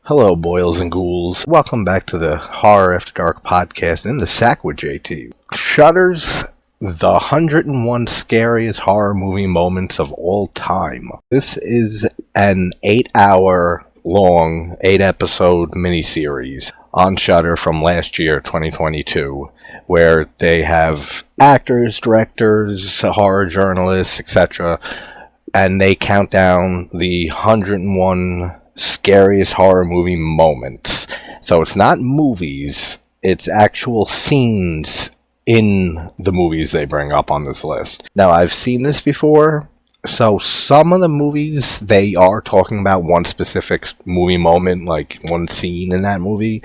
Hello, boils and ghouls. Welcome back to the Horror After Dark podcast in the sack with JT. Shudder's The 101 Scariest Horror Movie Moments of All Time. This is an 8-hour long, 8-episode miniseries on Shudder from last year, 2022, where they have actors, directors, horror journalists, etc., and they count down the 101 scariest horror movie moments. So it's not movies, it's actual scenes in the movies they bring up on this list. Now, I've seen this before, so some of the movies, they are talking about one specific movie moment, like one scene in that movie.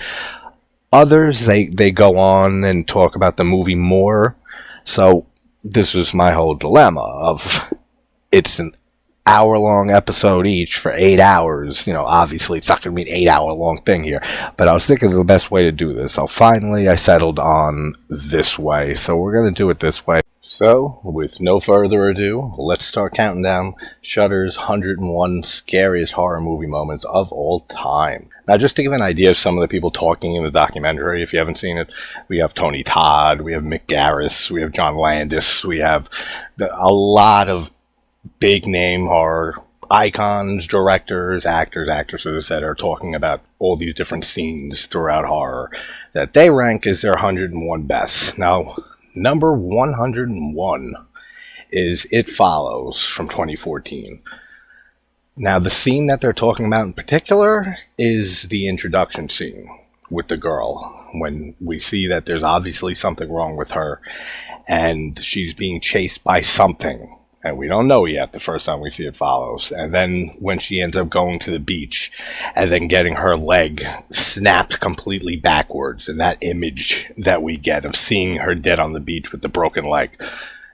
Others, they go on and talk about the movie more. So this was my whole dilemma of, it's an hour-long episode each for 8 hours. You know, obviously it's not going to be an 8-hour-long thing here, but I was thinking of the best way to do this. So finally I settled on this way. So we're going to do it this way. So, with no further ado, let's start counting down Shudder's 101 scariest horror movie moments of all time. Now, just to give an idea of some of the people talking in the documentary, if you haven't seen it, we have Tony Todd, we have Mick Garris, we have John Landis, we have a lot of big-name horror icons, directors, actors, actresses that are talking about all these different scenes throughout horror that they rank as their 101 best. Now, number 101 is It Follows from 2014. Now, the scene that they're talking about in particular is the introduction scene with the girl, when we see that there's obviously something wrong with her and she's being chased by something. And we don't know yet the first time we see It Follows. And then when she ends up going to the beach and then getting her leg snapped completely backwards, and that image that we get of seeing her dead on the beach with the broken leg,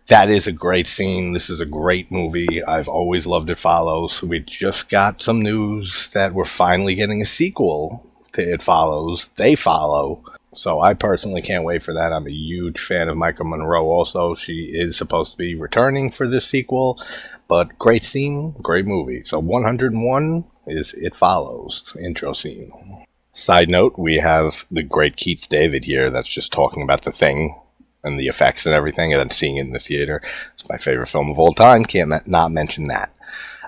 that is a great scene. This is a great movie. I've always loved It Follows. We just got some news that we're finally getting a sequel to It Follows. They Follow. So I personally can't wait for that. I'm a huge fan of Micah Monroe also. She is supposed to be returning for this sequel. But great scene, great movie. So 101 is It Follows, intro scene. Side note, we have the great Keith David here that's just talking about The Thing and the effects and everything, and then seeing it in the theater. It's my favorite film of all time. Can't not mention that.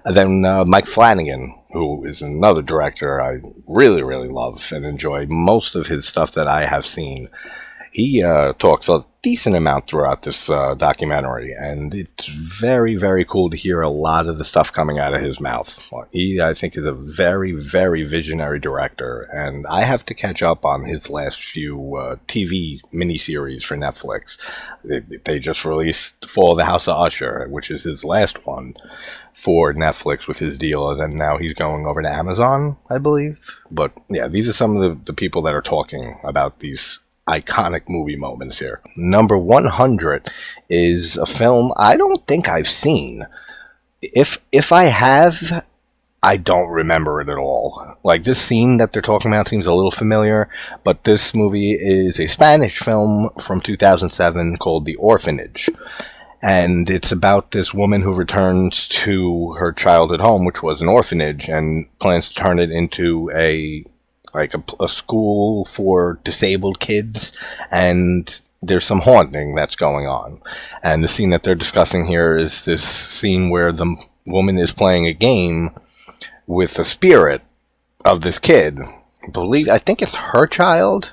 And then Mike Flanagan, who is another director I really, really love and enjoy most of his stuff that I have seen. He talks a decent amount throughout this documentary, and it's very, very cool to hear a lot of the stuff coming out of his mouth. He, I think, is a very, very visionary director, and I have to catch up on his last few TV miniseries for Netflix. They just released Fall of the House of Usher, which is his last one for Netflix with his deal, and then now he's going over to Amazon, I believe. But yeah, these are some of the people that are talking about these iconic movie moments here. Number 100 is a film I don't think I've seen. If I have, I don't remember it at all. Like, this scene that they're talking about seems a little familiar, but this movie is a Spanish film from 2007 called The Orphanage. And it's about this woman who returns to her childhood home, which was an orphanage, and plans to turn it into a school for disabled kids, and there's some haunting that's going on. And the scene that they're discussing here is this scene where the woman is playing a game with the spirit of this kid. I think it's her child.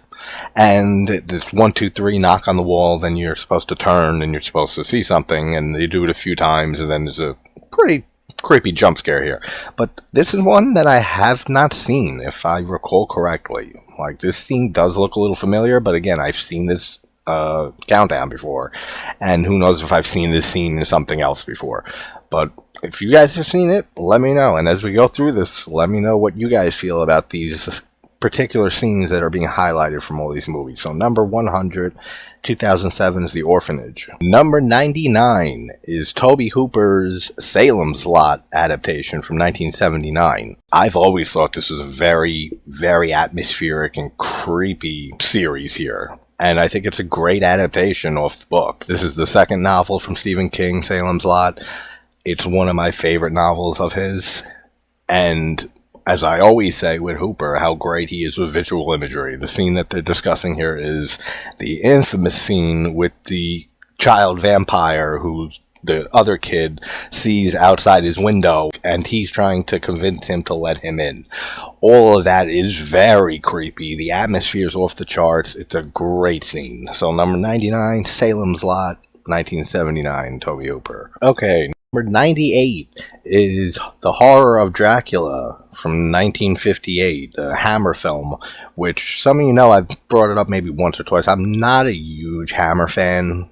And this 1, 2, 3 knock on the wall, then you're supposed to turn and you're supposed to see something, and they do it a few times, and then there's a pretty creepy jump scare here. But this is one that I have not seen, if I recall correctly. Like, this scene does look a little familiar, but again, I've seen this countdown before, and who knows if I've seen this scene in something else before. But if you guys have seen it, let me know, and as we go through this, let me know what you guys feel about these particular scenes that are being highlighted from all these movies. So number 100, 2007 is The Orphanage. Number 99 is Tobe Hooper's Salem's Lot adaptation from 1979. I've always thought this was a very, very atmospheric and creepy series here. And I think it's a great adaptation off the book. This is the second novel from Stephen King, Salem's Lot. It's one of my favorite novels of his. And as I always say with Hooper, how great he is with visual imagery. The scene that they're discussing here is the infamous scene with the child vampire who the other kid sees outside his window, and he's trying to convince him to let him in. All of that is very creepy. The atmosphere is off the charts. It's a great scene. So number 99, Salem's Lot, 1979, Tobe Hooper. Okay, number 98 is The Horror of Dracula from 1958, a Hammer film, which some of you know I've brought it up maybe once or twice. I'm not a huge Hammer fan.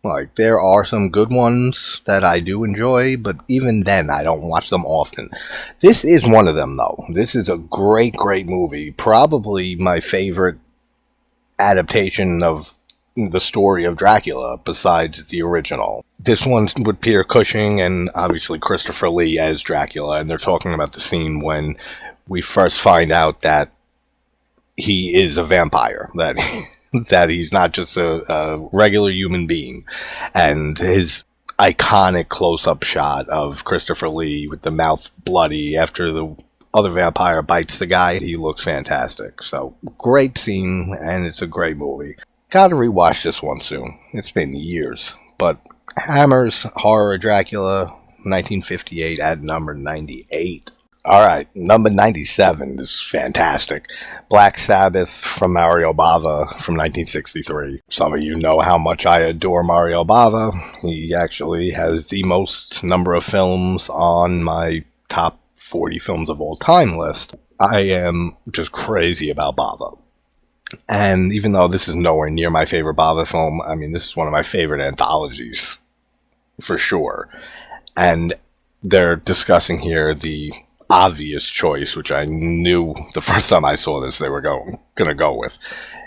Like, there are some good ones that I do enjoy, but even then, I don't watch them often. This is one of them, though. This is a great, great movie. Probably my favorite adaptation of the story of Dracula, besides the original. This one's with Peter Cushing and obviously Christopher Lee as Dracula, and they're talking about the scene when we first find out that he is a vampire, that he's not just a regular human being. And his iconic close-up shot of Christopher Lee with the mouth bloody after the other vampire bites the guy, he looks fantastic. So, great scene, and it's a great movie. Gotta rewatch this one soon. It's been years. But Hammer's Horror of Dracula, 1958, at number 98. Alright, number 97 is fantastic. Black Sabbath from Mario Bava from 1963. Some of you know how much I adore Mario Bava. He actually has the most number of films on my top 40 films of all time list. I am just crazy about Bava. And even though this is nowhere near my favorite Bava film, I mean, this is one of my favorite anthologies, for sure. And they're discussing here the obvious choice, which I knew the first time I saw this they were going to go with,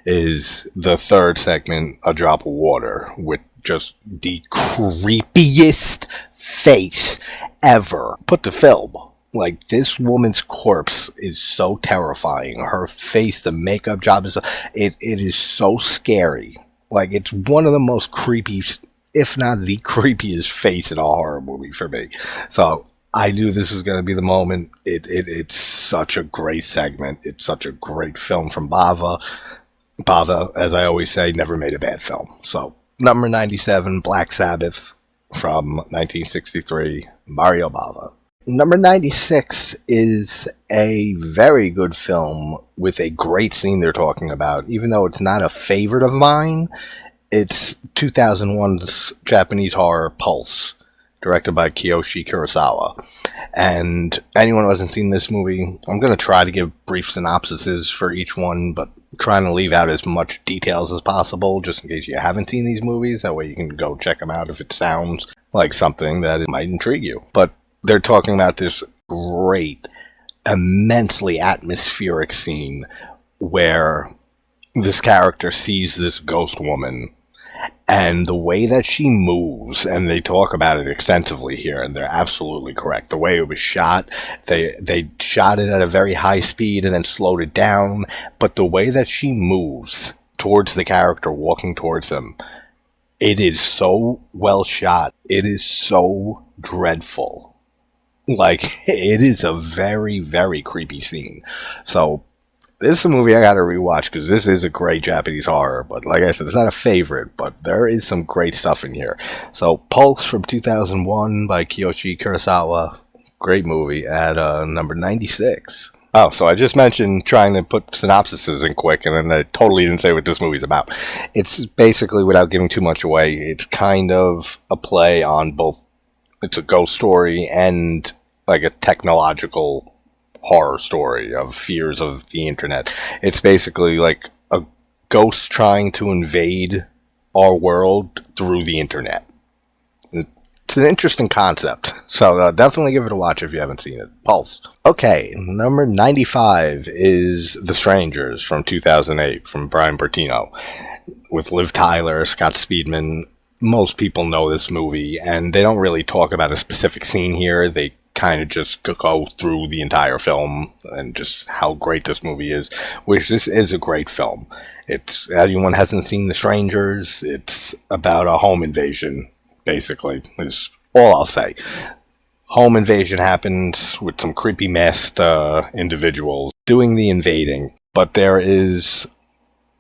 is the third segment, A Drop of Water, with just the creepiest face ever put to film. Like, this woman's corpse is so terrifying. Her face, the makeup job is it is so scary. Like, it's one of the most creepy, if not the creepiest face in a horror movie for me. So I knew this was going to be the moment. It's such a great segment. It's such a great film from Bava. Bava, as I always say, never made a bad film. So, number 97, Black Sabbath from 1963, Mario Bava. Number 96 is a very good film with a great scene they're talking about. Even though it's not a favorite of mine, it's 2001's Japanese horror Pulse, directed by Kiyoshi Kurosawa. And anyone who hasn't seen this movie, I'm going to try to give brief synopsises for each one, but trying to leave out as much details as possible, just in case you haven't seen these movies. That way you can go check them out if it sounds like something that might intrigue you. But they're talking about this great, immensely atmospheric scene where this character sees this ghost woman, and the way that she moves, and they talk about it extensively here, and they're absolutely correct. The way it was shot, they shot it at a very high speed and then slowed it down, but the way that she moves towards the character walking towards him, it is so well shot. It is so dreadful. Like, it is a very, very creepy scene. So, this is a movie I gotta rewatch, because this is a great Japanese horror. But like I said, it's not a favorite, but there is some great stuff in here. So, Pulse from 2001 by Kiyoshi Kurosawa. Great movie at number 96. Oh, so I just mentioned trying to put synopsises in quick, and then I totally didn't say what this movie's about. It's basically, without giving too much away, it's kind of a play on both. It's a ghost story and like a technological horror story of fears of the internet. It's basically like a ghost trying to invade our world through the internet. It's an interesting concept, so definitely give it a watch if you haven't seen it. Pulse. Okay, number 95 is The Strangers from 2008 from Brian Bertino with Liv Tyler, Scott Speedman. Most people know this movie, and they don't really talk about a specific scene here. They kind of just go through the entire film and just how great this movie is, which this is a great film. It's, anyone hasn't seen The Strangers, it's about a home invasion, basically, is all I'll say. home invasion happens with some creepy masked individuals doing the invading. But there is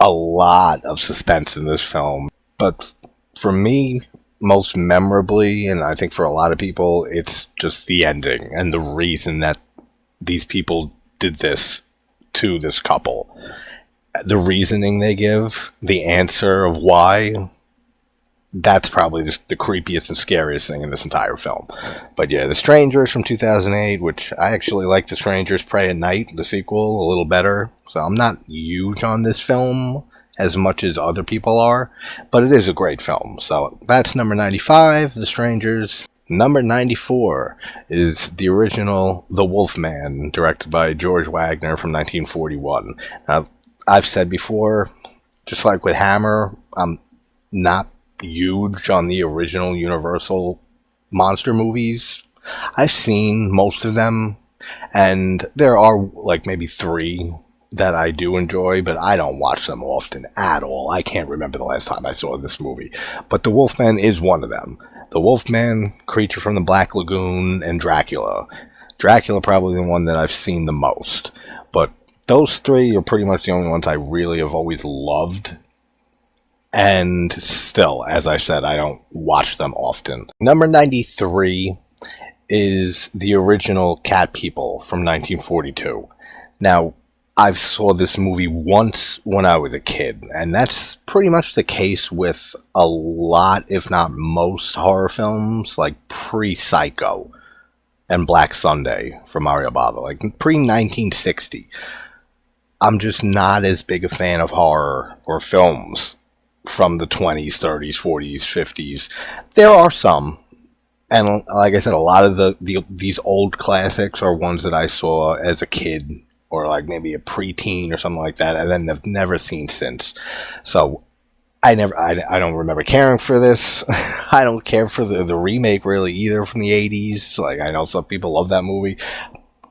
a lot of suspense in this film. But for me, most memorably, and I think for a lot of people, it's just the ending and the reason that these people did this to this couple. The reasoning they give, the answer of why, that's probably the creepiest and scariest thing in this entire film. But yeah, The Strangers from 2008, which I actually like The Strangers Pray at Night, the sequel, a little better. So I'm not huge on this film as much as other people are, but it is a great film. So that's number 95, The Strangers. Number 94 is the original The Wolfman, directed by George Wagner from 1941. Now, I've said before, just like with Hammer, I'm not huge on the original Universal monster movies. I've seen most of them, and there are like maybe 3 that I do enjoy, but I don't watch them often at all. I can't remember the last time I saw this movie, but The Wolfman is one of them. The Wolfman, Creature from the Black Lagoon, and Dracula. Dracula probably the one that I've seen the most, but those 3 are pretty much the only ones I really have always loved. And still, as I said, I don't watch them often. Number 93 is the original Cat People from 1942. Now, I saw this movie once when I was a kid, and that's pretty much the case with a lot, if not most, horror films, like pre-Psycho and Black Sunday from Mario Bava, like pre-1960. I'm just not as big a fan of horror or films from the 20s, 30s, 40s, 50s. There are some, and like I said, a lot of these old classics are ones that I saw as a kid, or like maybe a preteen or something like that, and then I've never seen since. So I don't remember caring for this. I don't care for the remake really either from the 80s. Like, I know some people love that movie.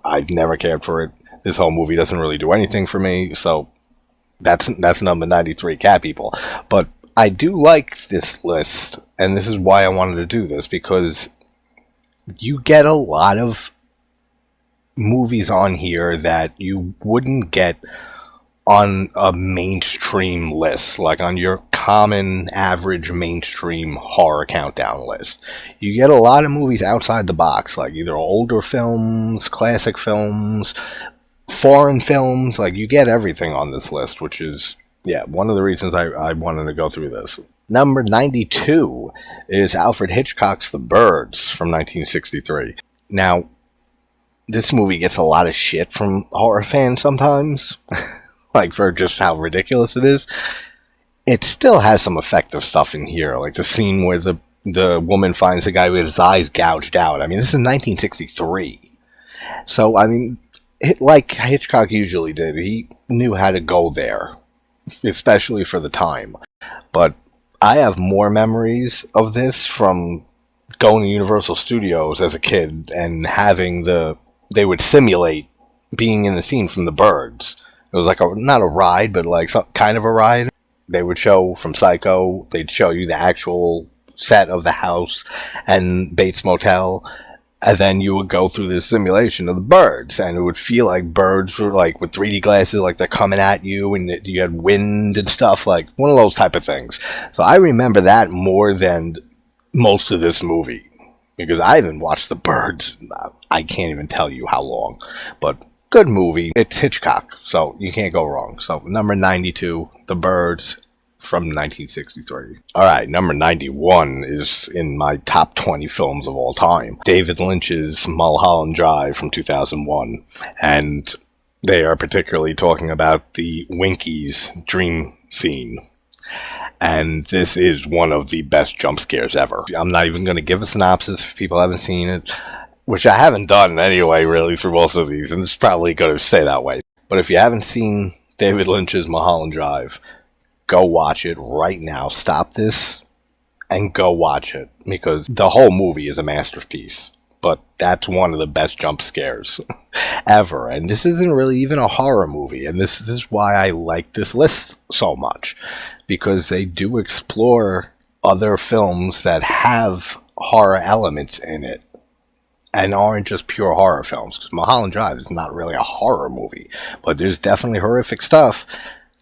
I've never cared for it. This whole movie doesn't really do anything for me, so that's number 93, Cat People. But I do like this list, and this is why I wanted to do this, because you get a lot of movies on here that you wouldn't get on a mainstream list, like on your common average mainstream horror countdown list. You get a lot of movies outside the box, like either older films, classic films, foreign films. Like, you get everything on this list, which is, yeah, one of the reasons I wanted to go through this. Number 92 is Alfred Hitchcock's The Birds from 1963. Now, this movie gets a lot of shit from horror fans sometimes, like for just how ridiculous it is. It still has some effective stuff in here, like the scene where the woman finds the guy with his eyes gouged out. I mean, this is 1963. So, I mean, like Hitchcock usually did, he knew how to go there, especially for the time. But I have more memories of this from going to Universal Studios as a kid and having they would simulate being in the scene from The Birds. It was like not a ride, but like some kind of a ride. They would show from Psycho, they'd show you the actual set of the house and Bates Motel, and then you would go through this simulation of the birds, and it would feel like birds were like with 3D glasses, like they're coming at you, and you had wind and stuff, like one of those type of things. So I remember that more than most of this movie, because I haven't watched The Birds, I can't even tell you how long, but good movie. It's Hitchcock, so you can't go wrong. So number 92, The Birds from 1963. Alright, number 91 is in my top 20 films of all time. David Lynch's Mulholland Drive from 2001. And they are particularly talking about the Winky's dream scene. And this is one of the best jump scares ever. I'm not even going to give a synopsis if people haven't seen it, which I haven't done anyway, really, through most of these, and it's probably going to stay that way. But if you haven't seen David Lynch's Mulholland Drive, go watch it right now. Stop this and go watch it, because the whole movie is a masterpiece. But that's one of the best jump scares ever. And this isn't really even a horror movie, and this is why I like this list so much, because they do explore other films that have horror elements in it. and aren't just pure horror films, because Mulholland Drive is not really a horror movie, but there's definitely horrific stuff,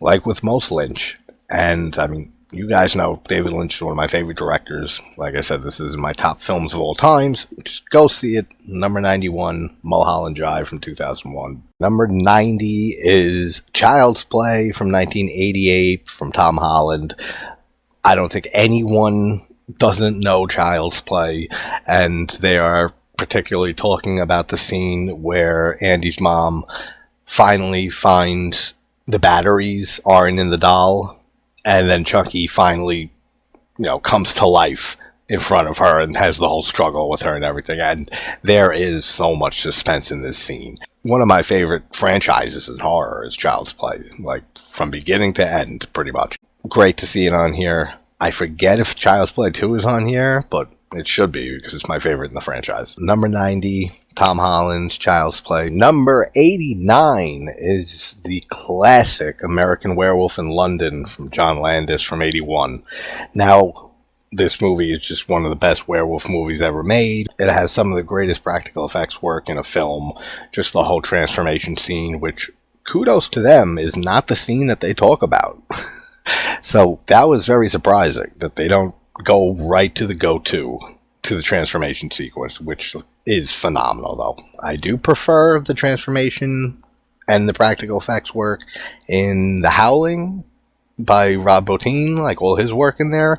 like with most Lynch. And I mean, you guys know David Lynch is one of my favorite directors. Like I said, this is my top films of all times. Just go see it. Number 91, Mulholland Drive from 2001. Number 90 is Child's Play from 1988 from Tom Holland. I don't think anyone doesn't know Child's Play, and they are particularly talking about the scene where Andy's mom finally finds the batteries aren't in the doll, and then Chucky finally, comes to life in front of her and has the whole struggle with her and everything. And there is so much suspense in this scene. One of my favorite franchises in horror is Child's Play, like from beginning to end, pretty much. Great to see it on here. I forget if Child's Play 2 is on here, but it should be, because it's my favorite in the franchise. Number 90, Tom Holland's Child's Play. Number 89 is the classic American Werewolf in London from John Landis from 81. Now, this movie is just one of the best werewolf movies ever made. It has some of the greatest practical effects work in a film. Just the whole transformation scene, which, kudos to them, is not the scene that they talk about. So that was very surprising that they don't go right to the go-to to the transformation sequence, which is phenomenal, though. I do prefer the transformation and the practical effects work in The Howling by Rob Bottin, like all his work in there,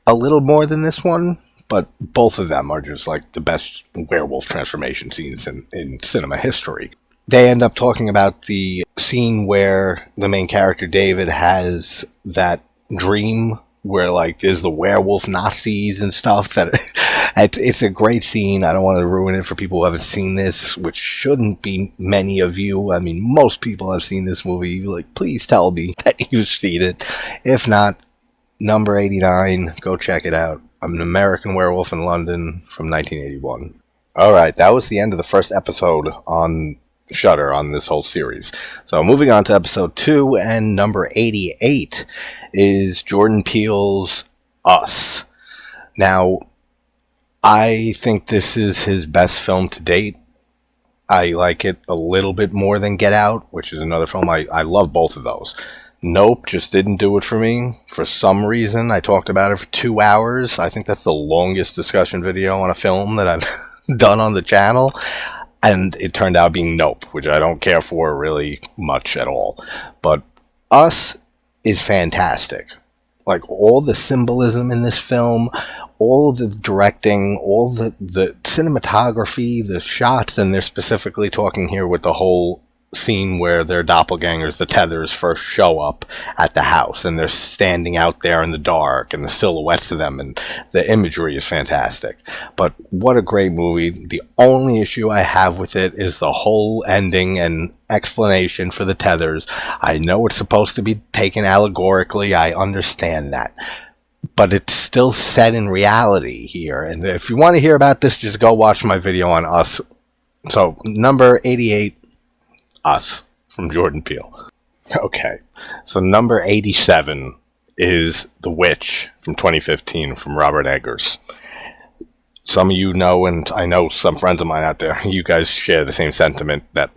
a little more than this one, but both of them are just like the best werewolf transformation scenes in cinema history. They end up talking about the scene where the main character, David, has that dream where, like, there's the werewolf Nazis and stuff. That it's a great scene. I don't want to ruin it for people who haven't seen this, which shouldn't be many of you. I mean, most people have seen this movie. Like, please tell me that you've seen it. If not, number 89, go check it out. An American Werewolf in London from 1981. All right, that was the end of the first episode on Shudder on this whole series. So moving on to episode 2, and number 88 is Jordan Peele's Us. Now, I think this is his best film to date. I like it a little bit more than Get Out, which is another film. I love both of those. Nope, just didn't do it for me. For some reason, I talked about it for 2 hours. I think that's the longest discussion video on a film that I've done on the channel. And it turned out being Nope, which I don't care for really much at all. But Us is fantastic. Like, all the symbolism in this film, all the directing, all the cinematography, the shots, and they're specifically talking here with the whole scene where their doppelgangers, the Tethers, first show up at the house, and they're standing out there in the dark, and the silhouettes of them, and the imagery is fantastic. But what a great movie. The only issue I have with it is the whole ending and explanation for the Tethers. I know it's supposed to be taken allegorically, I understand that, but it's still set in reality here. And if you want to hear about this, just go watch my video on Us. So, number 88, Us, from Jordan Peele. Okay, so number 87 is The Witch from 2015 from Robert Eggers. Some of you know, and I know some friends of mine out there, you guys share the same sentiment that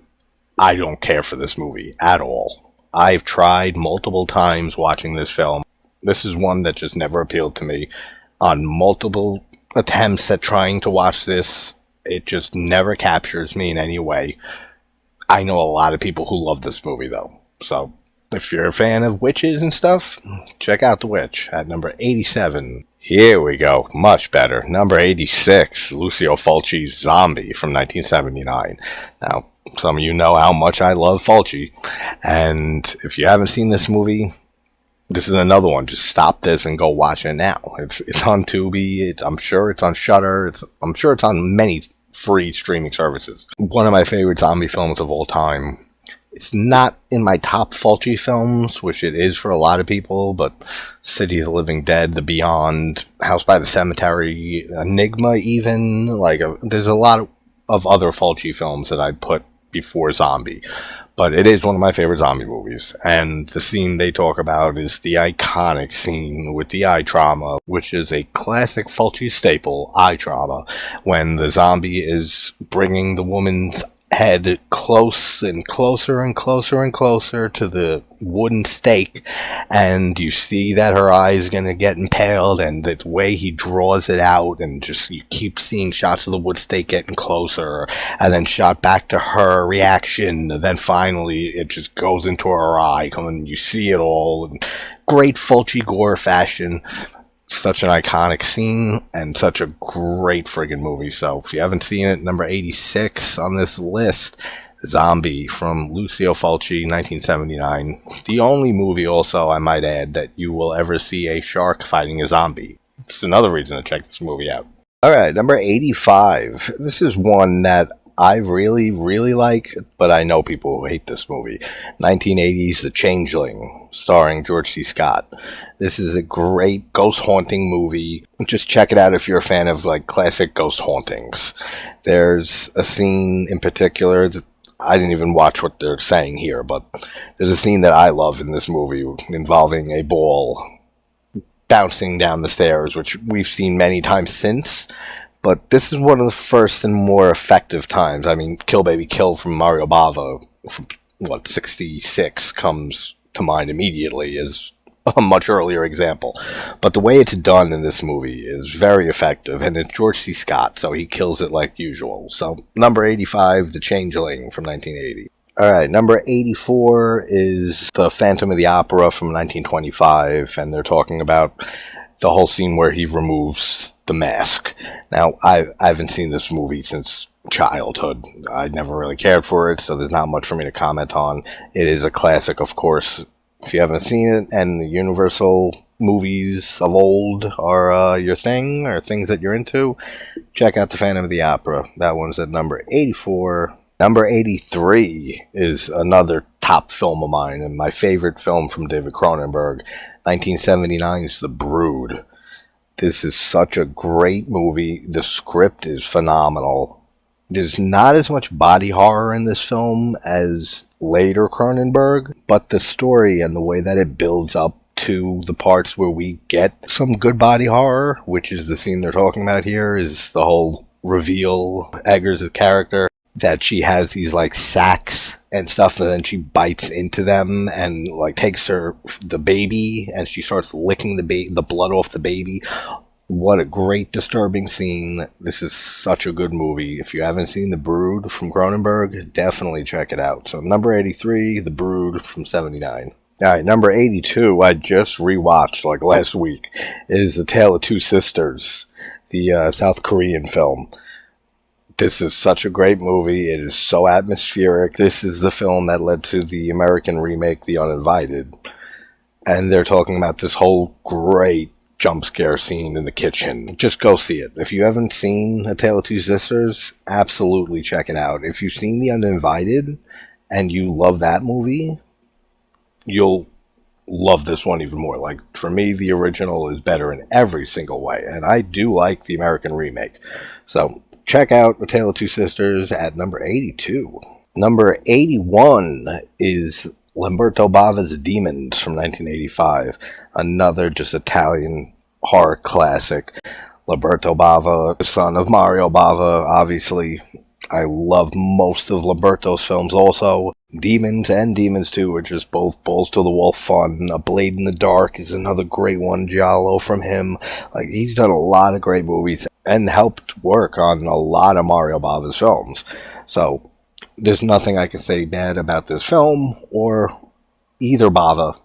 I don't care for this movie at all. I've tried multiple times watching this film. This is one that just never appealed to me. On multiple attempts at trying to watch this, it just never captures me in any way. I know a lot of people who love this movie, though. So, if you're a fan of witches and stuff, check out The Witch at number 87. Here we go. Much better. Number 86, Lucio Fulci's Zombie from 1979. Now, some of you know how much I love Fulci. And if you haven't seen this movie, this is another one. Just stop this and go watch it now. It's on Tubi. I'm sure it's on Shudder. I'm sure it's on many free streaming services. One of my favorite zombie films of all time. It's not in my top Fulci films, which it is for a lot of people, but City of the Living Dead, The Beyond, House by the Cemetery, Enigma even, there's a lot of other Fulci films that I'd put before Zombie. But it is one of my favorite zombie movies. And the scene they talk about is the iconic scene with the eye trauma, which is a classic Fulci staple, eye trauma, when the zombie is bringing the woman's head close and closer and closer and closer to the wooden stake, and you see that her eye is going to get impaled, and the way he draws it out, and just you keep seeing shots of the wood stake getting closer, and then shot back to her reaction, and then finally it just goes into her eye, and you see it all in great Fulci gore fashion. Such an iconic scene and such a great friggin' movie. So if you haven't seen it, number 86 on this list, Zombie from Lucio Fulci, 1979. The only movie also, I might add, that you will ever see a shark fighting a zombie. It's another reason to check this movie out. Alright, number 85. This is one that I really, really like, but I know people who hate this movie. 1980's The Changeling, starring George C. Scott. This is a great ghost haunting movie. Just check it out if you're a fan of like classic ghost hauntings. There's a scene in particular that I didn't even watch what they're saying here, but there's a scene that I love in this movie involving a ball bouncing down the stairs, which we've seen many times since. But this is one of the first and more effective times. I mean, Kill Baby Kill from Mario Bava, from, 66, comes to mind immediately as a much earlier example. But the way it's done in this movie is very effective, and it's George C. Scott, so he kills it like usual. So, number 85, The Changeling from 1980. Alright, number 84 is The Phantom of the Opera from 1925, and they're talking about the whole scene where he removes the mask. Now, I haven't seen this movie since childhood. I never really cared for it, so there's not much for me to comment on. It is a classic, of course. If you haven't seen it, and the Universal movies of old are your thing, or things that you're into, check out The Phantom of the Opera. That one's at number 84. Number 83 is another top film of mine, and my favorite film from David Cronenberg, 1979's The Brood. This is such a great movie. The script is phenomenal. There's not as much body horror in this film as later Cronenberg, but the story and the way that it builds up to the parts where we get some good body horror, which is the scene they're talking about here, is the whole reveal, Eggers' character, that she has these like sacks and stuff, and then she bites into them and like takes the baby, and she starts licking the blood off the baby. What a great disturbing scene. This is such a good movie. If you haven't seen The Brood from Cronenberg, definitely check it out. So number 83, The Brood from 79. Alright, number 82, I just rewatched like last week, is The Tale of Two Sisters, the South Korean film. This is such a great movie. It is so atmospheric. This is the film that led to the American remake, The Uninvited. And they're talking about this whole great jump scare scene in the kitchen. Just go see it. If you haven't seen A Tale of Two Sisters, absolutely check it out. If you've seen The Uninvited and you love that movie, you'll love this one even more. Like, for me, the original is better in every single way. And I do like the American remake. So check out A Tale of Two Sisters at number 82. Number 81 is Lamberto Bava's Demons from 1985. Another just Italian horror classic. Lamberto Bava, son of Mario Bava, obviously. I love most of Lamberto's films also. Demons and Demons 2 are just both balls to the wall fun. A Blade in the Dark is another great one, Giallo from him. Like, he's done a lot of great movies and helped work on a lot of Mario Bava's films. So there's nothing I can say bad about this film or either Bava.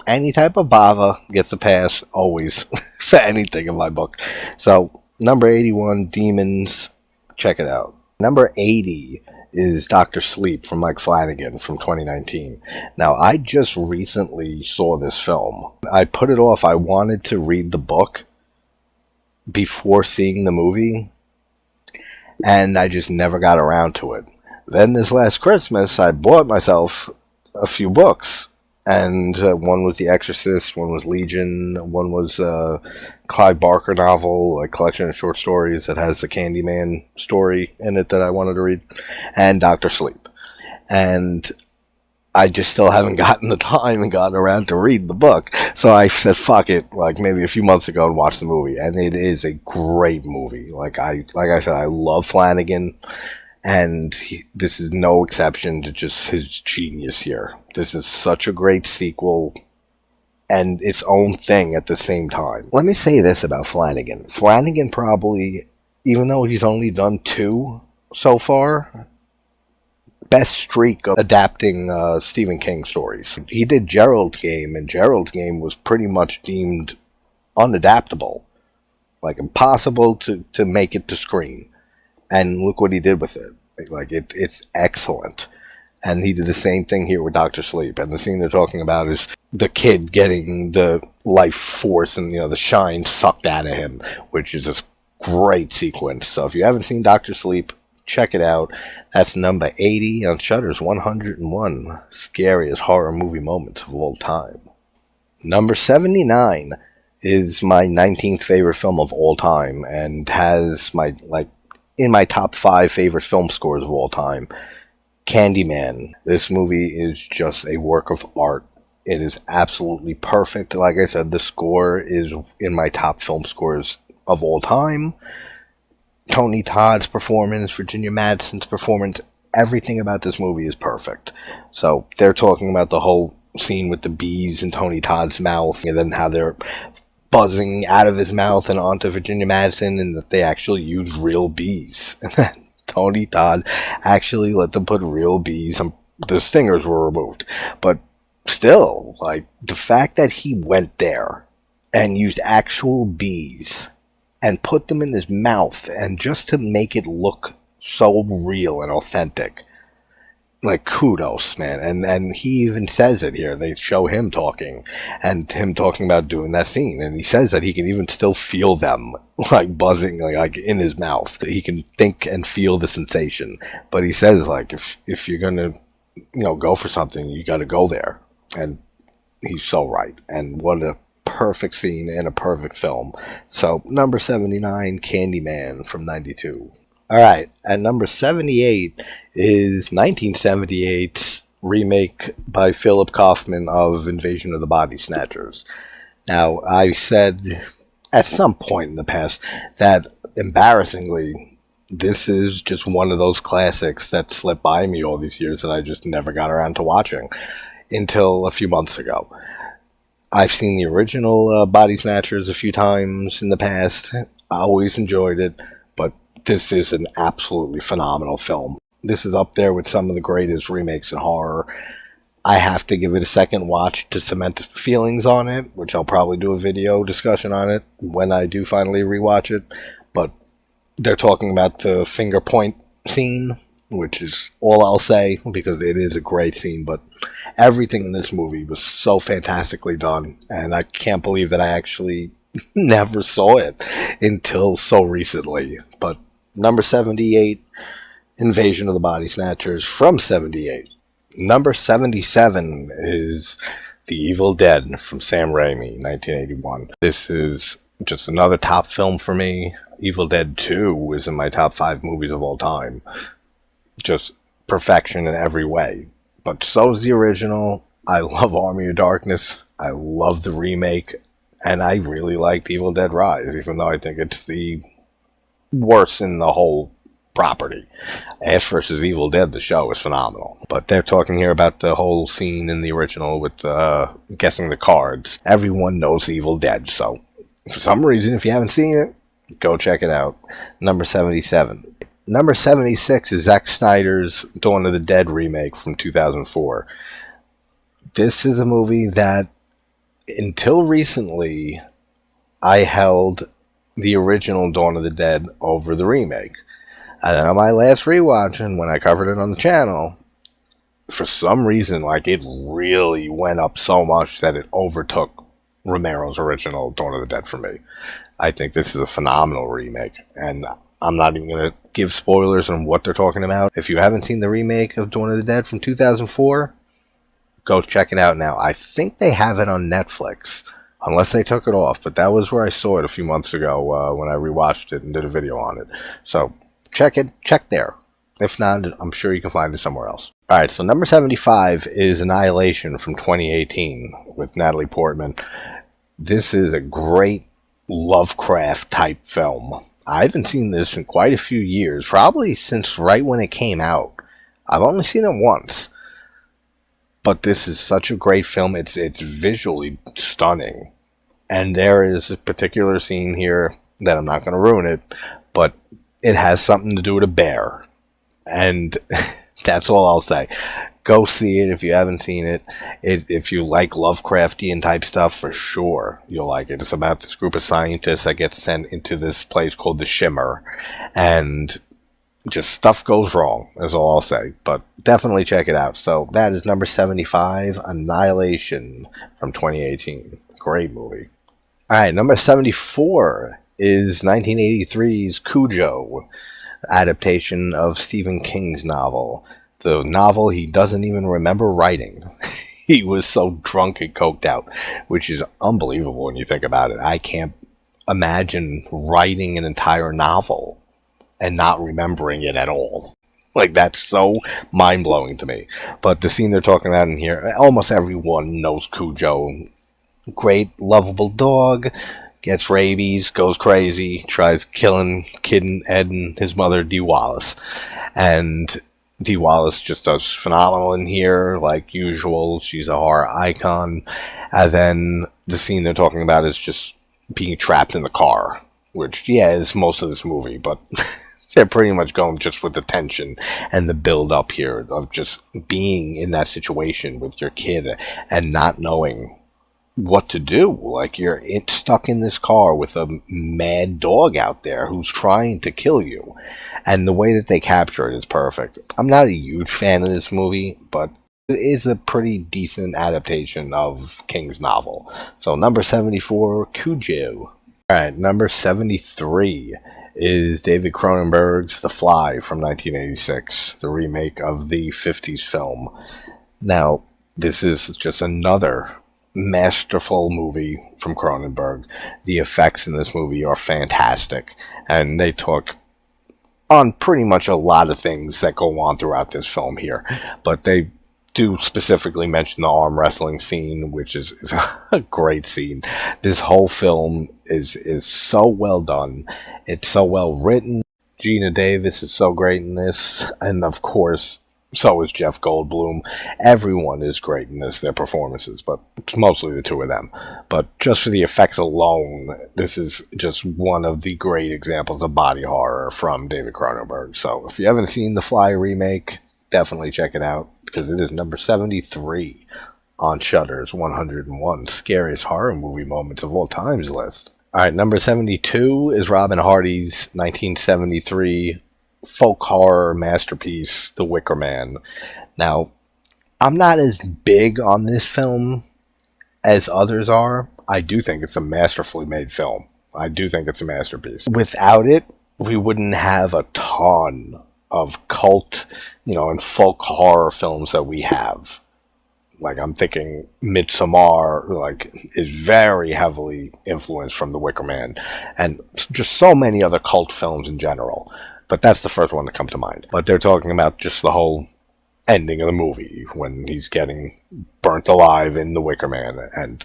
Any type of Bava gets a pass, always, for anything in my book. So, number 81, Demons, check it out. Number 80 is Dr. Sleep from Mike Flanagan from 2019. Now, I just recently saw this film. I put it off. I wanted to read the book before seeing the movie, and I just never got around to it. Then this last Christmas, I bought myself a few books, and one was The Exorcist, one was Legion, one was a Clive Barker novel, a collection of short stories that has the Candyman story in it that I wanted to read, and Dr. Sleep. and I just still haven't gotten the time and gotten around to read the book. So I said, fuck it, like maybe a few months ago, and watched the movie. And it is a great movie. Like I said, I love Flanagan, and this is no exception to just his genius here. This is such a great sequel and its own thing at the same time. Let me say this about Flanagan. Flanagan probably, even though he's only done 2 so far, best streak of adapting Stephen King stories. He did Gerald's Game, and Gerald's Game was pretty much deemed unadaptable, like impossible to make it to screen. And look what he did with it. Like it's excellent. And he did the same thing here with Dr. Sleep. And the scene they're talking about is the kid getting the life force and the shine sucked out of him, which is a great sequence. So if you haven't seen Dr. Sleep, check it out. That's number 80 on Shudder's 101 Scariest Horror Movie Moments of All Time. Number 79 is my 19th favorite film of all time, and has in my top 5 favorite film scores of all time. Candyman. This movie is just a work of art. It is absolutely perfect. Like I said, the score is in my top film scores of all time. Tony Todd's performance, Virginia Madsen's performance, everything about this movie is perfect. So they're talking about the whole scene with the bees in Tony Todd's mouth, and then how they're buzzing out of his mouth and onto Virginia Madsen, and that they actually use real bees. And Tony Todd actually let them put real bees. The stingers were removed. But still, like, the fact that he went there and used actual bees and put them in his mouth, and just to make it look so real and authentic. Like, kudos, man. And he even says it here. They show him talking, and him talking about doing that scene. And he says that he can even still feel them, like, buzzing, like in his mouth. He can think and feel the sensation. But he says, like, if you're gonna, go for something, you gotta go there. And he's so right. And what a perfect scene in a perfect film. So, number 79, Candyman from 92. Alright, and number 78 is 1978's remake by Philip Kaufman of Invasion of the Body Snatchers. Now, I said at some point in the past that, embarrassingly, this is just one of those classics that slipped by me all these years that I just never got around to watching until a few months ago. I've seen the original Body Snatchers a few times in the past. I always enjoyed it, but this is an absolutely phenomenal film. This is up there with some of the greatest remakes in horror. I have to give it a second watch to cement feelings on it, which I'll probably do a video discussion on it when I do finally rewatch it. But they're talking about the finger point scene, which is all I'll say, because it is a great scene. But everything in this movie was so fantastically done, and I can't believe that I actually never saw it until so recently. But number 78, Invasion of the Body Snatchers from 78. Number 77 is The Evil Dead from Sam Raimi, 1981. This is just another top film for me. Evil Dead 2 is in my top 5 movies of all time. Just perfection in every way. But so is the original. I love Army of Darkness. I love the remake. And I really liked Evil Dead Rise, even though I think it's the worst in the whole property. Ash vs. Evil Dead, the show, is phenomenal. But they're talking here about the whole scene in the original with guessing the cards. Everyone knows Evil Dead, so for some reason, if you haven't seen it, go check it out. Number 77. Number 76 is Zack Snyder's Dawn of the Dead remake from 2004. This is a movie that, until recently, I held the original Dawn of the Dead over the remake. And then on my last rewatch, and when I covered it on the channel, for some reason, like, it really went up so much that it overtook Romero's original Dawn of the Dead for me. I think this is a phenomenal remake, and I'm not even going to give spoilers on what they're talking about. If you haven't seen the remake of Dawn of the Dead from 2004, go check it out now. I think they have it on Netflix, unless they took it off, but that was where I saw it a few months ago when I rewatched it and did a video on it. So check there. If not, I'm sure you can find it somewhere else. Alright, so number 75 is Annihilation from 2018 with Natalie Portman. This is a great Lovecraft type film. I haven't seen this in quite a few years, probably since right when it came out. I've only seen it once. But this is such a great film. It's visually stunning. And there is a particular scene here that I'm not going to ruin it, but it has something to do with a bear. And that's all I'll say. Go see it if you haven't seen it. If you like Lovecraftian type stuff, for sure you'll like it. It's about this group of scientists that get sent into this place called the Shimmer. And just stuff goes wrong, is all I'll say. But definitely check it out. So that is number 75, Annihilation from 2018. Great movie. Alright, number 74 is 1983's Cujo, adaptation of Stephen King's novel. The novel he doesn't even remember writing. He was so drunk and coked out, which is unbelievable when you think about it. I can't imagine writing an entire novel and not remembering it at all. Like, that's so mind-blowing to me. But the scene they're talking about in here, almost everyone knows Cujo. Great, lovable dog, gets rabies, goes crazy, tries killing Kid and Ed and his mother, Dee Wallace. And Dee Wallace just does phenomenal in here, like usual. She's a horror icon. And then the scene they're talking about is just being trapped in the car, which, yeah, is most of this movie, but they're pretty much going just with the tension and the build up here of just being in that situation with your kid and not knowing what to do. Like, you're stuck in this car with a mad dog out there who's trying to kill you. And the way that they capture it is perfect. I'm not a huge fan of this movie, but it is a pretty decent adaptation of King's novel. So number 74, Cujo. Alright, number 73 is David Cronenberg's The Fly from 1986, the remake of the 50s film. Now, this is just another masterful movie from Cronenberg. The effects in this movie are fantastic, and they talk on pretty much a lot of things that go on throughout this film here, but they do specifically mention the arm wrestling scene, which is a great scene. This whole film is so well done. It's so well written. Gina Davis is so great in this, and of course so is Jeff Goldblum. Everyone is great in this, their performances, but it's mostly the two of them. But just for the effects alone, this is just one of the great examples of body horror from David Cronenberg. So if you haven't seen The Fly remake, definitely check it out, because it is number 73 on Shudder's 101 Scariest Horror Movie Moments of All Times list. Alright, number 72 is Robin Hardy's 1973 folk horror masterpiece, The Wicker Man. Now, I'm not as big on this film as others are. I do think it's a masterfully made film. I do think it's a masterpiece. Without it, we wouldn't have a ton of cult, and folk horror films that we have. Like, I'm thinking Midsommar, is very heavily influenced from The Wicker Man, and just so many other cult films in general. But that's the first one to come to mind. But they're talking about just the whole ending of the movie when he's getting burnt alive in The Wicker Man, and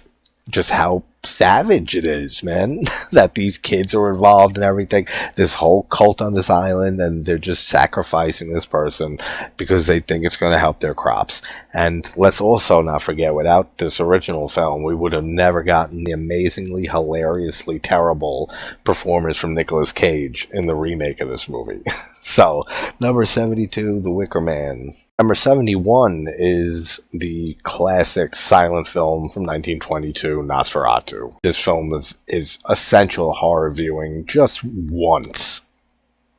just how savage it is, man, that these kids are involved and everything. This whole cult on this island, and they're just sacrificing this person because they think it's going to help their crops. And let's also not forget, without this original film, we would have never gotten the amazingly, hilariously terrible performance from Nicolas Cage in the remake of this movie. So, number 72, The Wicker Man. Number 71 is the classic silent film from 1922, Nosferatu. This film is essential horror viewing just once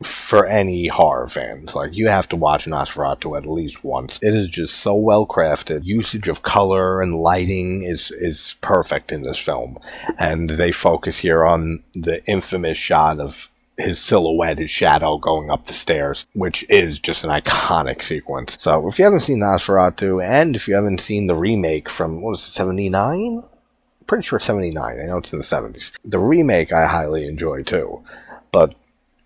for any horror fans. Like, you have to watch Nosferatu at least once. It is just so well crafted. Usage of color and lighting is perfect in this film. And they focus here on the infamous shot of his silhouette, his shadow going up the stairs, which is just an iconic sequence. So if you haven't seen Nosferatu, and if you haven't seen the remake from, 79? Pretty sure 79. I know it's in the 70s. The remake I highly enjoy too. But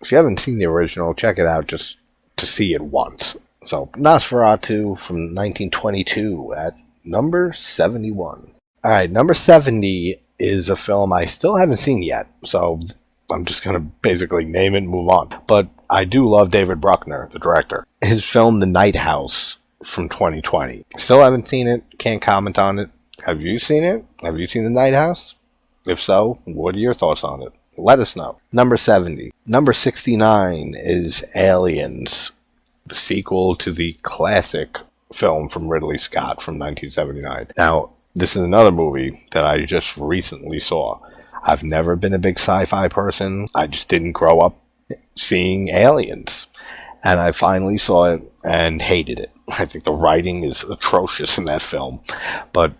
if you haven't seen the original, check it out just to see it once. So, Nosferatu from 1922 at number 71. Alright, number 70 is a film I still haven't seen yet, so I'm just going to basically name it and move on. But I do love David Bruckner, the director. His film, The Night House, from 2020. Still haven't seen it, can't comment on it. Have you seen it? Have you seen The Night House? If so, what are your thoughts on it? Let us know. Number 70. Number 69 is Aliens, the sequel to the classic film from Ridley Scott from 1979. Now, this is another movie that I just recently saw. I've never been a big sci-fi person. I just didn't grow up seeing Aliens. And I finally saw it and hated it. I think the writing is atrocious in that film. But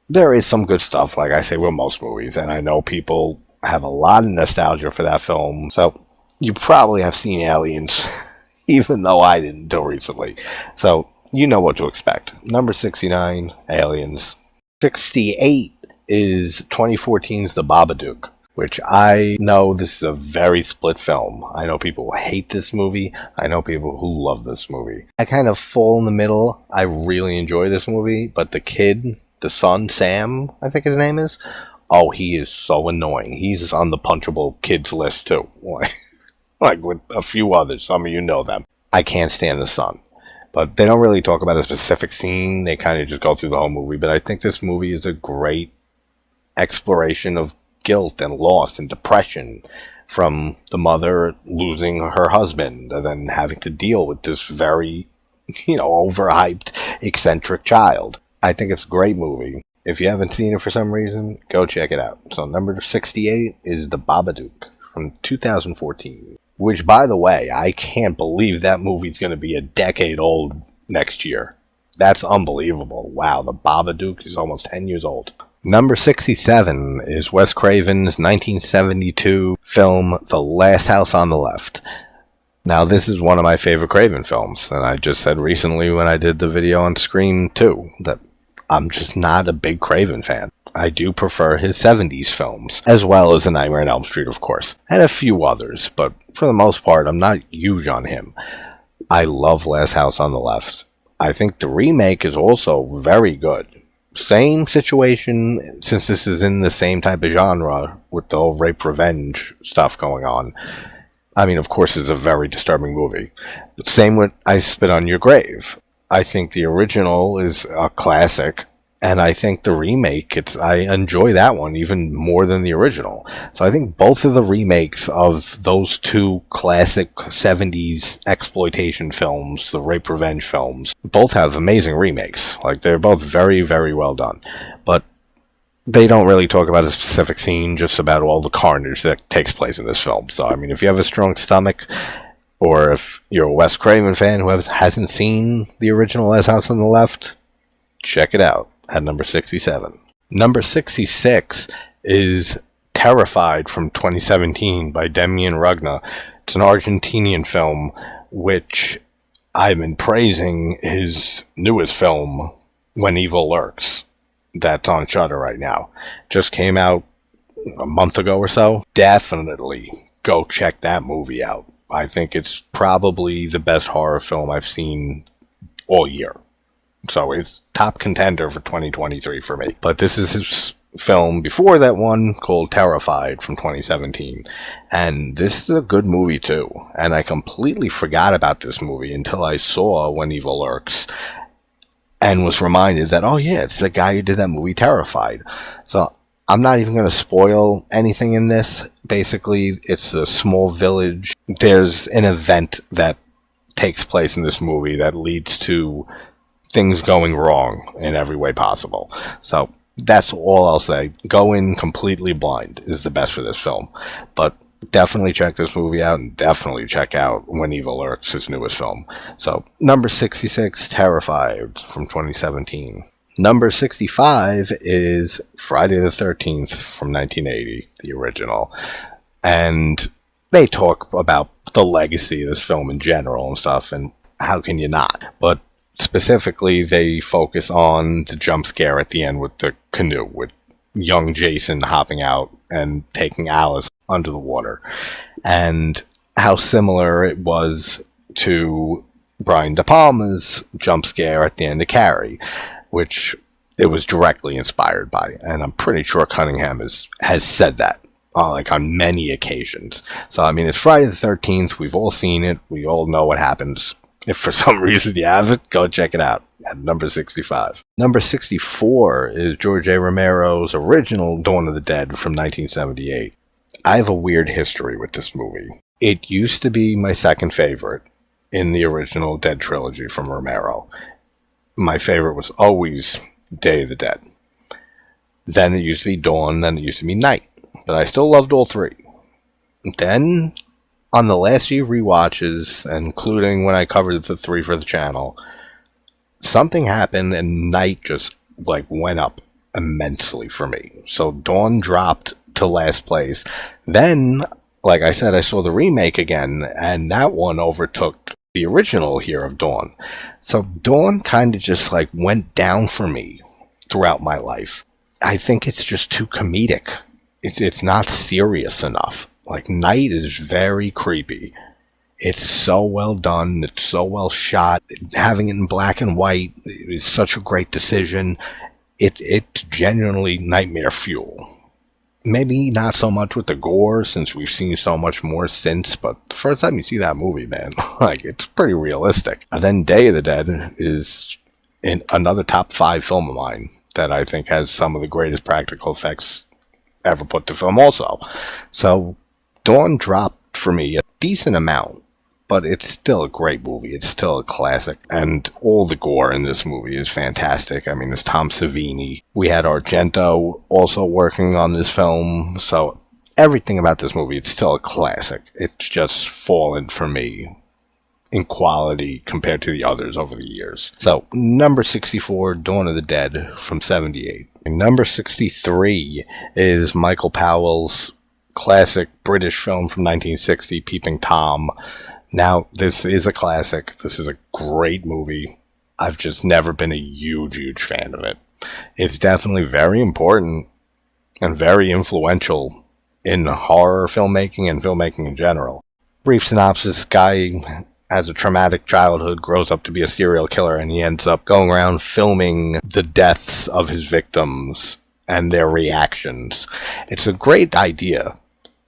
there is some good stuff, like I say with most movies. And I know people have a lot of nostalgia for that film. So you probably have seen Aliens, even though I didn't until recently. So you know what to expect. Number 69, Aliens. 68 is 2014's The Babadook, which I know this is a very split film. I know people who hate this movie. I know people who love this movie. I kind of fall in the middle. I really enjoy this movie, but the kid, the son, Sam, I think his name is, oh, he is so annoying. He's on the punchable kids list too. Like with a few others. Some of you know them. I can't stand the son. But they don't really talk about a specific scene. They kind of just go through the whole movie. But I think this movie is a great exploration of guilt and loss and depression from the mother losing her husband and then having to deal with this very, overhyped, eccentric child. I think it's a great movie. If you haven't seen it for some reason, go check it out. So number 68 is The Babadook from 2014. Which, by the way, I can't believe that movie's going to be a decade old next year. That's unbelievable. Wow, The Babadook is almost 10 years old. Number 67 is Wes Craven's 1972 film, The Last House on the Left. Now, this is one of my favorite Craven films, and I just said recently when I did the video on Scream 2 that I'm just not a big Craven fan. I do prefer his 70s films, as well as The Nightmare on Elm Street, of course, and a few others, but for the most part, I'm not huge on him. I love Last House on the Left. I think the remake is also very good. Same situation, since this is in the same type of genre, with the whole rape revenge stuff going on. I mean, of course, it's a very disturbing movie. But same with I Spit on Your Grave. I think the original is a classic, and I think the remake, I enjoy that one even more than the original. So I think both of the remakes of those two classic 70s exploitation films, the rape revenge films, both have amazing remakes. Like, they're both very, very well done. But they don't really talk about a specific scene, just about all the carnage that takes place in this film. So, I mean, if you have a strong stomach, or if you're a Wes Craven fan who hasn't seen the original Last House on the Left, check it out at number 67. Number 66 is Terrified from 2017 by Demian Rugna. It's an Argentinian film, which I've been praising his newest film, When Evil Lurks. That's on Shudder right now. Just came out a month ago or so. Definitely go check that movie out. I think it's probably the best horror film I've seen all year. So it's top contender for 2023 for me. But this is his film before that one called Terrified from 2017. And this is a good movie too. And I completely forgot about this movie until I saw When Evil Lurks and was reminded that, oh yeah, it's the guy who did that movie Terrified. So I'm not even going to spoil anything in this. Basically, it's a small village. There's an event that takes place in this movie that leads to things going wrong in every way possible. So that's all I'll say. Go in completely blind is the best for this film. But definitely check this movie out, and definitely check out When Evil Lurks, his newest film. So number 66, Terrified from 2017. Number 65 is Friday the 13th from 1980, the original. And they talk about the legacy of this film in general and stuff, and how can you not? But specifically, they focus on the jump scare at the end with the canoe, with young Jason hopping out and taking Alice under the water, and how similar it was to Brian De Palma's jump scare at the end of Carrie, which it was directly inspired by, and I'm pretty sure Cunningham has said that like on many occasions. So I mean, it's Friday the 13th. We've all seen it. We all know what happens. If for some reason you haven't, go check it out at number 65. Number 64 is George A. Romero's original Dawn of the Dead from 1978. I have a weird history with this movie. It used to be my second favorite in the original Dead trilogy from Romero. My favorite was always Day of the Dead. Then it used to be Dawn, then it used to be Night. But I still loved all three. Then, on the last few rewatches, including when I covered the three for the channel, something happened and Night just went up immensely for me. So Dawn dropped to last place. Then, like I said, I saw the remake again, and that one overtook the original here of Dawn. So Dawn kind of just went down for me throughout my life. I think it's just too comedic. It's not serious enough. Night is very creepy. It's so well done. It's so well shot. Having it in black and white is such a great decision. It's genuinely nightmare fuel. Maybe not so much with the gore, since we've seen so much more since, but the first time you see that movie, man, it's pretty realistic. And then Day of the Dead is another top 5 film of mine that I think has some of the greatest practical effects ever put to film also. So Dawn dropped for me a decent amount, but it's still a great movie. It's still a classic, and all the gore in this movie is fantastic. I mean, it's Tom Savini. We had Argento also working on this film, so everything about this movie, it's still a classic. It's just fallen for me in quality compared to the others over the years. So, number 64, Dawn of the Dead from 78. And number 63 is Michael Powell's classic British film from 1960, Peeping Tom. Now, this is a classic. This is a great movie. I've just never been a huge fan of it. It's definitely very important and very influential in horror filmmaking and filmmaking in general. Brief synopsis: guy has a traumatic childhood, grows up to be a serial killer, and he ends up going around filming the deaths of his victims and their reactions. It's a great idea,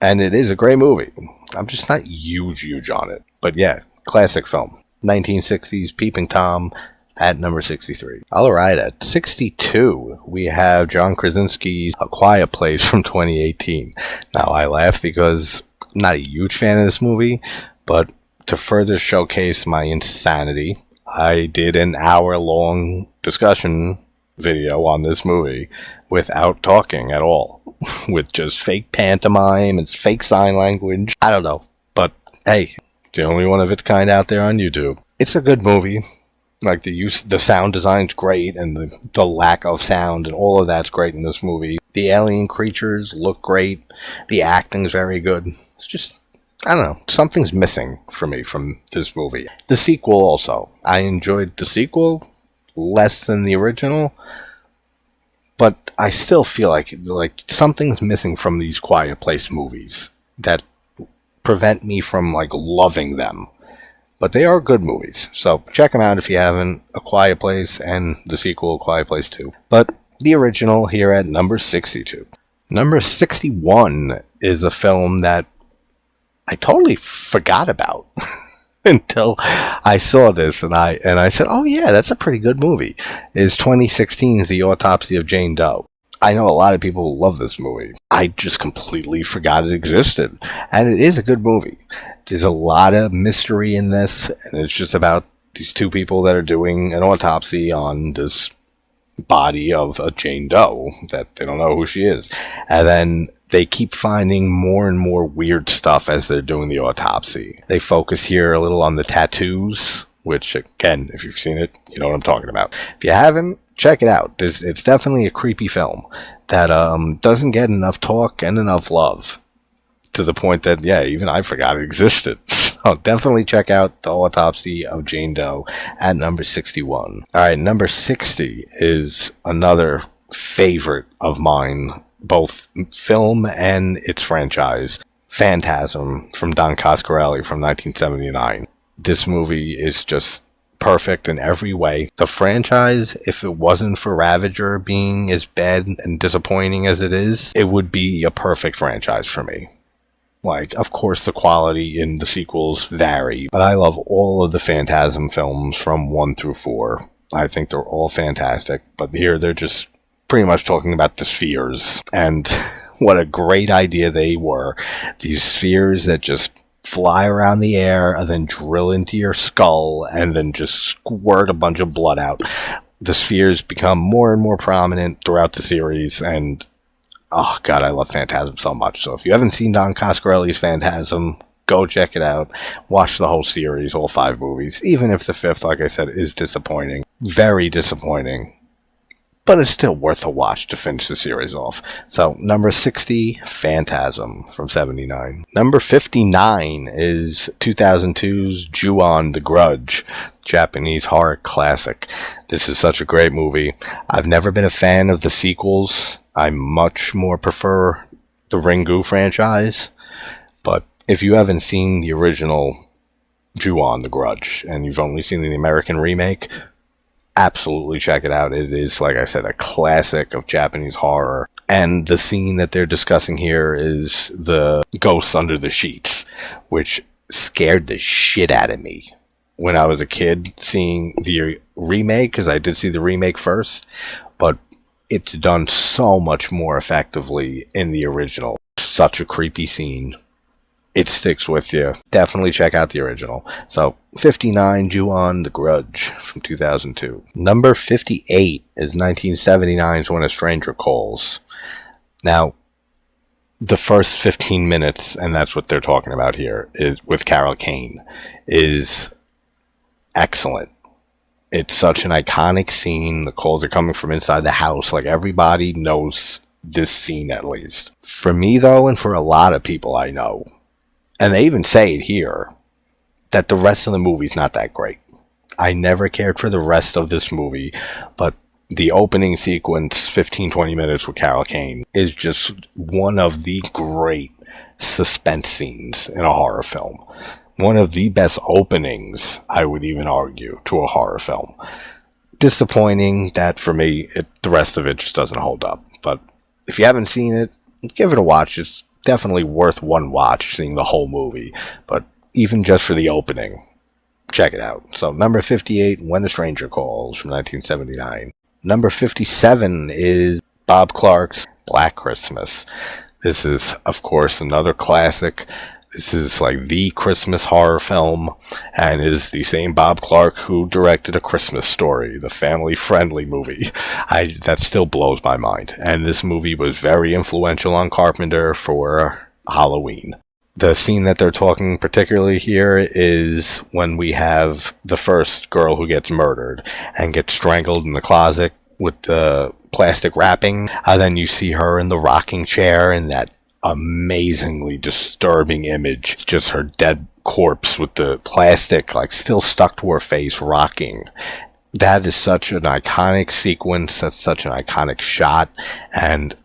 and it is a great movie. I'm just not huge on it. But yeah, classic film. 1960s Peeping Tom at number 63. Alright, at 62, we have John Krasinski's A Quiet Place from 2018. Now, I laugh because I'm not a huge fan of this movie, but to further showcase my insanity, I did an hour-long discussion video on this movie without talking at all, with just fake pantomime and fake sign language. I don't know, but hey, it's the only one of its kind out there on YouTube. It's a good movie. The sound design's great, and the lack of sound and all of that's great in this movie. The alien creatures look great. The acting's very good. It's just, I don't know, something's missing for me from this movie. The sequel also. I enjoyed the sequel less than the original, but I still feel like something's missing from these Quiet Place movies that prevent me from loving them. But they are good movies, so check them out if you haven't. A Quiet Place and the sequel, Quiet Place 2. But the original here at number 62. Number 61 is a film that I totally forgot about until I saw this, and I said, oh yeah, that's a pretty good movie. It's 2016's The Autopsy of Jane Doe. I know a lot of people who love this movie. I just completely forgot it existed, and it is a good movie. There's a lot of mystery in this, and it's just about these two people that are doing an autopsy on this body of a Jane Doe that they don't know who she is, and then they keep finding more and more weird stuff as they're doing the autopsy. They focus here a little on the tattoos, which, again, if you've seen it, you know what I'm talking about. If you haven't, check it out. It's definitely a creepy film that doesn't get enough talk and enough love, to the point that, yeah, even I forgot it existed. So definitely check out The Autopsy of Jane Doe at number 61. All right, number 60 is another favorite of mine, both film and its franchise, Phantasm from Don Coscarelli from 1979. This movie is just perfect in every way. The franchise, if it wasn't for Ravager being as bad and disappointing as it is, it would be a perfect franchise for me. Like, of course, the quality in the sequels vary, but I love all of the Phantasm films from 1 through 4. I think they're all fantastic, but here they're just pretty much talking about the spheres, and what a great idea they were. These spheres that just fly around the air and then drill into your skull and then just squirt a bunch of blood out. The spheres become more and more prominent throughout the series, and oh god, I love Phantasm so much. So if you haven't seen Don Coscarelli's Phantasm, go check it out. Watch the whole series, all 5 movies, even if the 5th, like I said, is disappointing. Very disappointing. But it's still worth a watch to finish the series off. So, number 60, Phantasm from 79. Number 59 is 2002's Ju-on: The Grudge, Japanese horror classic. This is such a great movie. I've never been a fan of the sequels. I much more prefer the Ringu franchise. But if you haven't seen the original Ju-on: The Grudge, and you've only seen the American remake, absolutely check it out. It is, like I said, a classic of Japanese horror. And the scene that they're discussing here is the ghosts under the sheets, which scared the shit out of me when I was a kid seeing the remake, because I did see the remake first, but it's done so much more effectively in the original. Such a creepy scene. It sticks with you. Definitely check out the original. So, 59, Ju-on: The Grudge from 2002. Number 58 is 1979's When a Stranger Calls. Now, the first 15 minutes, and that's what they're talking about here, is with Carol Kane, is excellent. It's such an iconic scene. The calls are coming from inside the house. Like, everybody knows this scene at least. For me, though, and for a lot of people I know, and they even say it here, that the rest of the movie's not that great. I never cared for the rest of this movie, but the opening sequence, 15-20 minutes with Carol Kane, is just one of the great suspense scenes in a horror film. One of the best openings, I would even argue, to a horror film. Disappointing that, for me, the rest of it just doesn't hold up. But if you haven't seen it, give it a watch. It's definitely worth one watch, seeing the whole movie, but even just for the opening, check it out. So, number 58, When a Stranger Calls from 1979. Number 57 is Bob Clark's Black Christmas. This is, of course, another classic. This is like the Christmas horror film, and it is the same Bob Clark who directed A Christmas Story, the family-friendly movie. That still blows my mind. And this movie was very influential on Carpenter for Halloween. The scene that they're talking particularly here is when we have the first girl who gets murdered and gets strangled in the closet with the plastic wrapping. And then you see her in the rocking chair in that amazingly disturbing image, just her dead corpse with the plastic like still stuck to her face, rocking. That is such an iconic sequence. That's such an iconic shot, and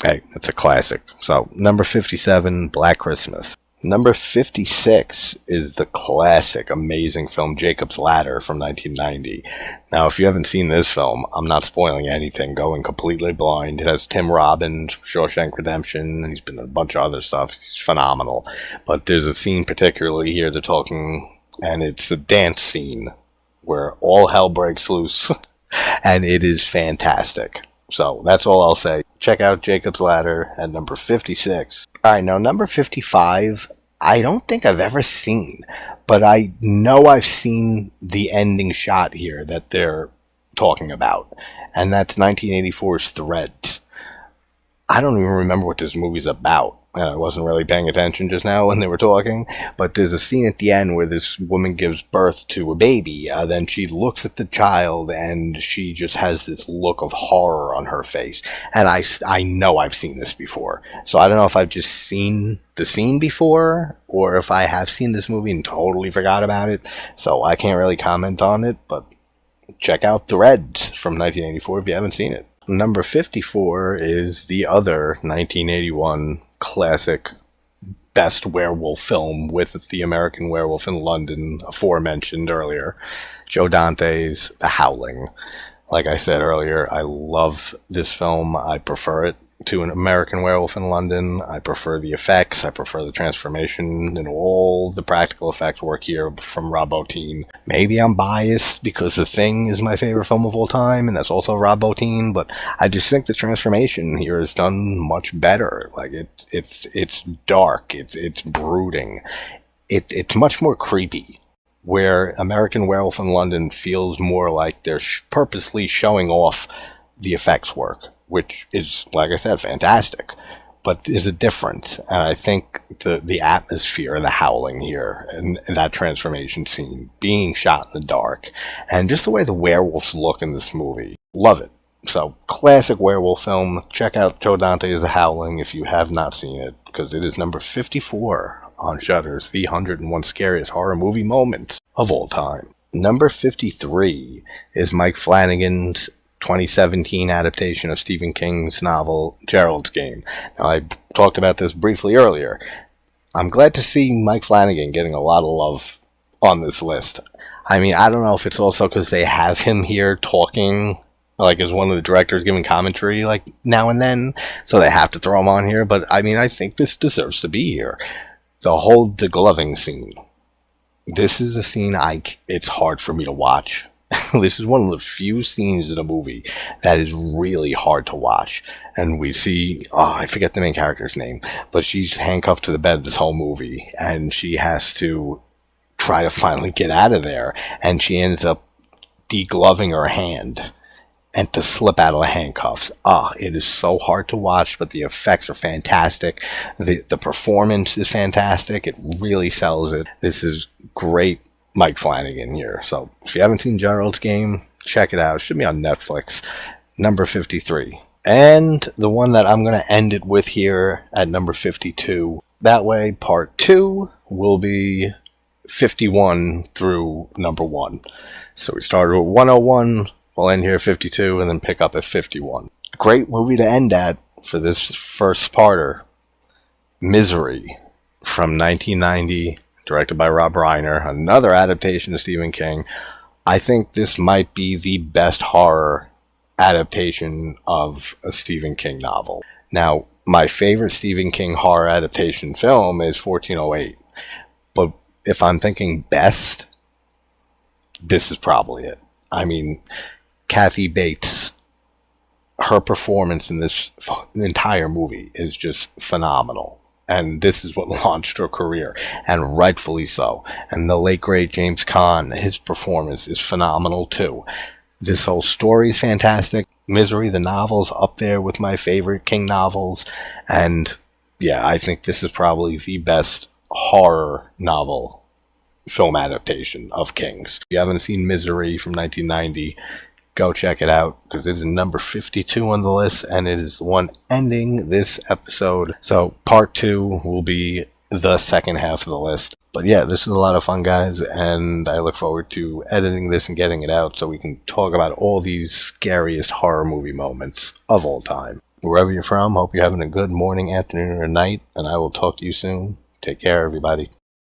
hey, it's a classic. So, number 57, Black Christmas. Number 56 is the classic, amazing film Jacob's Ladder from 1990. Now, if you haven't seen this film, I'm not spoiling anything, going completely blind. It has Tim Robbins, Shawshank Redemption, he's been in a bunch of other stuff. He's phenomenal. But there's a scene particularly here they're talking, and it's a dance scene where all hell breaks loose, and it is fantastic. So, that's all I'll say. Check out Jacob's Ladder at number 56. Alright, now number 55, I don't think I've ever seen, but I know I've seen the ending shot here that they're talking about, and that's 1984's Threads. I don't even remember what this movie's about. I wasn't really paying attention just now when they were talking, but there's a scene at the end where this woman gives birth to a baby, then she looks at the child, and she just has this look of horror on her face, and I know I've seen this before, so I don't know if I've just seen the scene before, or if I have seen this movie and totally forgot about it, so I can't really comment on it, but check out Threads from 1984 if you haven't seen it. Number 54 is the other 1981 classic best werewolf film with the American Werewolf in London, aforementioned earlier. Joe Dante's The Howling. Like I said earlier, I love this film. I prefer it to an American Werewolf in London. I prefer the effects. I prefer the transformation and all the practical effects work here from Rob Bottin. Maybe I'm biased because The Thing is my favorite film of all time, and that's also Rob Bottin, but I just think the transformation here is done much better. Like it's dark. It's brooding. It's much more creepy. Where American Werewolf in London feels more like they're purposely showing off the effects work, which is, like I said, fantastic. But there's a difference, and I think the atmosphere of The Howling here, and that transformation scene, being shot in the dark, and just the way the werewolves look in this movie, love it. So, classic werewolf film. Check out Joe Dante's The Howling if you have not seen it, because it is number 54 on Shudder's The 101 Scariest Horror Movie Moments of All Time. Number 53 is Mike Flanagan's 2017 adaptation of Stephen King's novel Gerald's Game. Now, I talked about this briefly earlier. I'm glad to see Mike Flanagan getting a lot of love on this list. I mean, I don't know if it's also because they have him here talking, like as one of the directors giving commentary like now and then, so they have to throw him on here, but I mean, I think this deserves to be here. The whole degloving scene. This is a scene it's hard for me to watch. This is one of the few scenes in a movie that is really hard to watch. And we see, I forget the main character's name, but she's handcuffed to the bed this whole movie, and she has to try to finally get out of there, and she ends up degloving her hand and to slip out of the handcuffs. It is so hard to watch, but the effects are fantastic. The performance is fantastic. It really sells it. This is great Mike Flanagan here. So if you haven't seen Gerald's Game, check it out. It should be on Netflix. Number 53. And the one that I'm going to end it with here at number 52. That way, part 2 will be 51 through number 1. So we started with 101. We'll end here at 52 and then pick up at 51. Great movie to end at for this first parter. Misery from 1990, directed by Rob Reiner. Another adaptation of Stephen King. I think this might be the best horror adaptation of a Stephen King novel. Now, my favorite Stephen King horror adaptation film is 1408. But if I'm thinking best, this is probably it. I mean, Kathy Bates, her performance in this entire movie is just phenomenal. And this is what launched her career, and rightfully so. And the late, great James Caan, his performance is phenomenal too. This whole story is fantastic. Misery, the novel's up there with my favorite King novels. And yeah, I think this is probably the best horror novel film adaptation of King's. If you haven't seen Misery from 1990, go check it out, because it is number 52 on the list, and it is the one ending this episode. So part 2 will be the second half of the list. But yeah, this is a lot of fun, guys, and I look forward to editing this and getting it out so we can talk about all these scariest horror movie moments of all time. Wherever you're from, hope you're having a good morning, afternoon, or night, and I will talk to you soon. Take care, everybody.